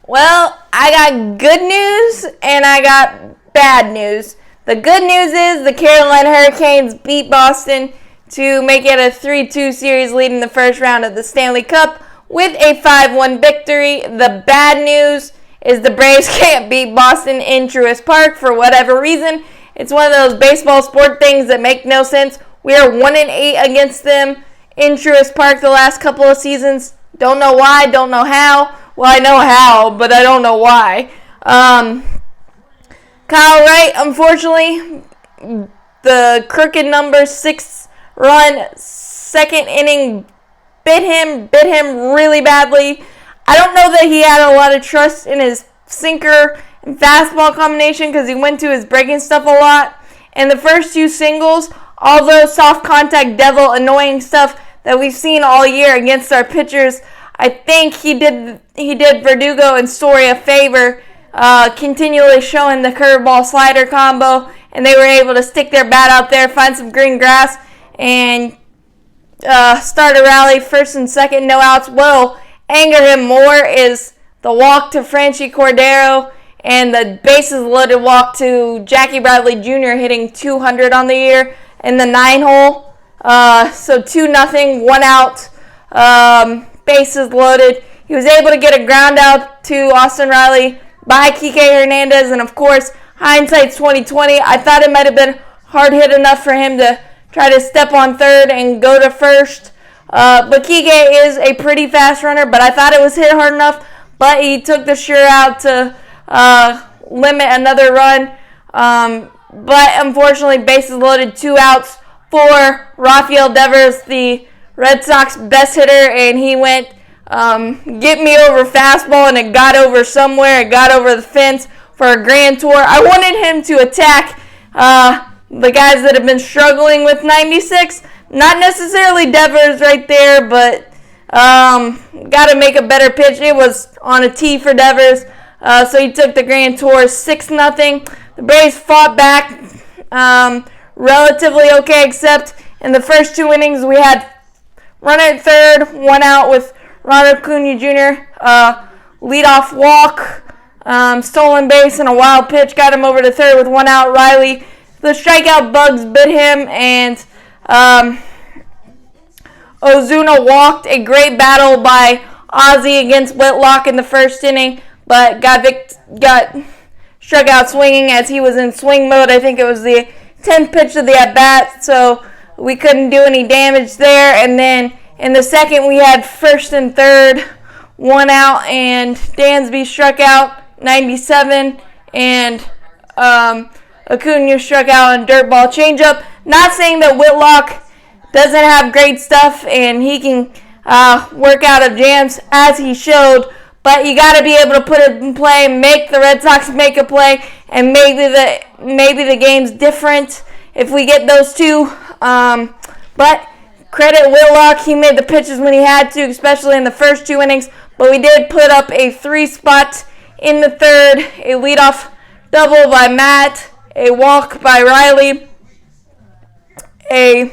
Well, I got good news and I got bad news. The good news is the Carolina Hurricanes beat Boston to make it a 3-2 series lead in the first round of the Stanley Cup with a 5-1 victory. The bad news is the Braves can't beat Boston in Truist Park for whatever reason. It's one of those baseball sport things that make no sense. We are 1-8 against them in Truist Park the last couple of seasons. Don't know why, don't know how. Well, I know how, but I don't know why. Kyle Wright, unfortunately, the crooked number 6-run second inning bit him really badly. I don't know that he had a lot of trust in his sinker and fastball combination because he went to his breaking stuff a lot. And the first two singles, all those soft contact devil annoying stuff that we've seen all year against our pitchers, I think he did Verdugo and Story a favor, continually showing the curveball slider combo, and they were able to stick their bat out there, find some green grass, and start a rally. First and second, no outs. What'll anger him more is the walk to Franchy Cordero and the bases loaded walk to Jackie Bradley Jr. hitting 200 on the year in the 9-hole. So 2-0, 1 out. Bases loaded. He was able to get a ground out to Austin Riley by Kike Hernandez, and of course, hindsight's 2020. I thought it might have been hard hit enough for him to try to step on third and go to first. But Kike is a pretty fast runner, but I thought it was hit hard enough. But he took the sure out to limit another run. But unfortunately, bases loaded, 2 outs for Rafael Devers, the Red Sox best hitter, and he went get me over fastball, and it got over somewhere. It got over the fence for a grand tour. I wanted him to attack the guys that have been struggling with 96. Not necessarily Devers right there, but got to make a better pitch. It was on a tee for Devers, so he took the grand tour 6-0. The Braves fought back relatively okay, except in the first 2 innings we had runner at third, 1 out with Ronald Acuna Jr. Leadoff walk, stolen base, and a wild pitch got him over to third with 1 out. Riley, the strikeout bugs bit him, and Ozuna walked. A great battle by Ozzy against Whitlock in the first inning, but got struck out swinging as he was in swing mode. I think it was the 10th pitch of the at-bat, so we couldn't do any damage there. And then in the second, we had first and third, 1 out, and Dansby struck out, 97, and Acuna struck out on dirt ball changeup. Not saying that Whitlock doesn't have great stuff and he can work out of jams as he showed, but you got to be able to put it in play, make the Red Sox make a play, and maybe the game's different if we get those two. But credit Whitlock, he made the pitches when he had to, especially in the first 2 innings. But we did put up a 3-spot in the third, a leadoff double by Matt, a walk by Riley, a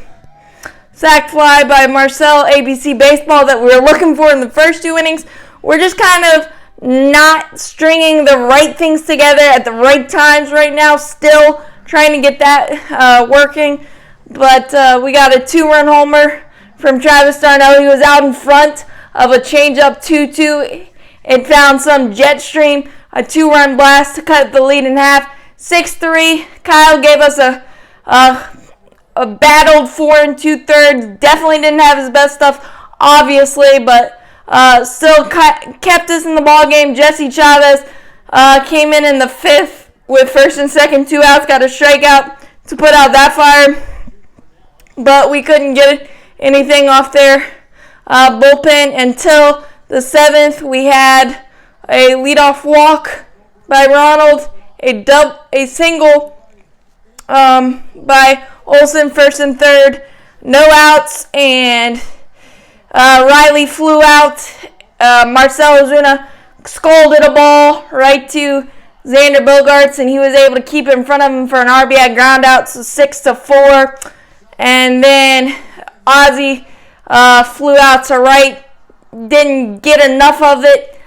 sac fly by Marcel, ABC Baseball, that we were looking for in the first 2 innings. We're just kind of not stringing the right things together at the right times right now, still trying to get that working. But we got a 2-run homer from Travis d'Arnaud. He was out in front of a changeup 2-2 and found some jet stream, a 2-run blast to cut the lead in half. 6-3. Kyle gave us a battled 4 2/3. Definitely didn't have his best stuff, obviously, but still kept us in the ball game. Jesse Chavez came in the 5th with first and second, 2 outs, got a strikeout to put out that fire, but we couldn't get anything off their bullpen until the 7th. We had a leadoff walk by Ronald, a single by Olsen, first and third, no outs, and Riley flew out. Marcell Ozuna scolded a ball right to Xander Bogaerts, and he was able to keep it in front of him for an RBI ground out, so 6-4. And then Ozzy flew out to right, didn't get enough of it.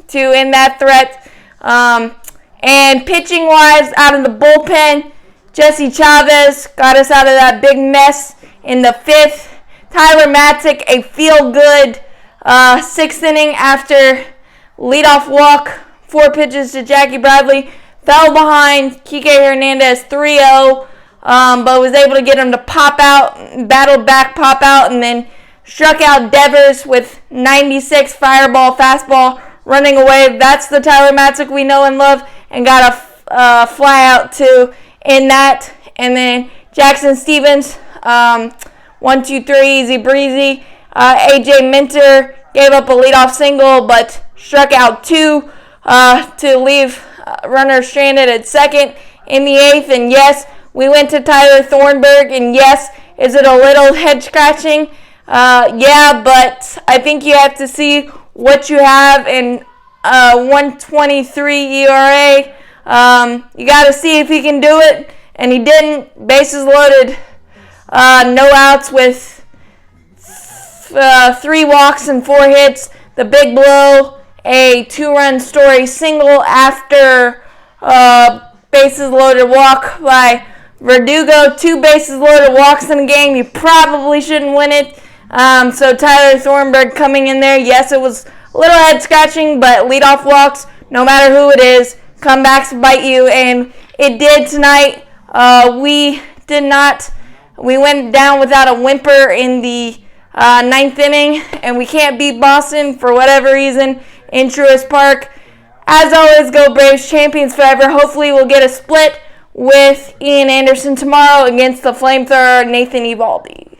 to end that threat. And pitching-wise, out of the bullpen, Jesse Chavez got us out of that big mess in the 5th. Tyler Matzik, a feel-good 6th inning after leadoff walk, 4 pitches to Jackie Bradley. Fell behind Kike Hernandez 3-0, but was able to get him to pop out, battled back, pop out, and then struck out Devers with 96 fireball fastball running away. That's the Tyler Matzik we know and love, and got a fly out to end that. And then Jackson Stevens, 1-2-3, easy breezy. AJ Minter gave up a leadoff single, but struck out 2 to leave runner stranded at second in the 8th. And yes, we went to Tyler Thornburg, and yes, is it a little head scratching? Yeah, but I think you have to see what you have in 1.23 ERA. You got to see if he can do it, and he didn't. Bases loaded, no outs with 3 walks and 4 hits. The big blow, a 2-run Story single after bases loaded walk by Verdugo. 2 bases loaded walks in a game. You probably shouldn't win it. So Tyler Thornburg coming in there. Yes, it was a little head scratching, but leadoff walks, no matter who it is, comebacks bite you, and it did tonight. We went down without a whimper in the 9th inning, and we can't beat Boston for whatever reason in Truist Park. As always, go Braves, champions forever. Hopefully we'll get a split with Ian Anderson tomorrow against the flamethrower Nathan Eovaldi.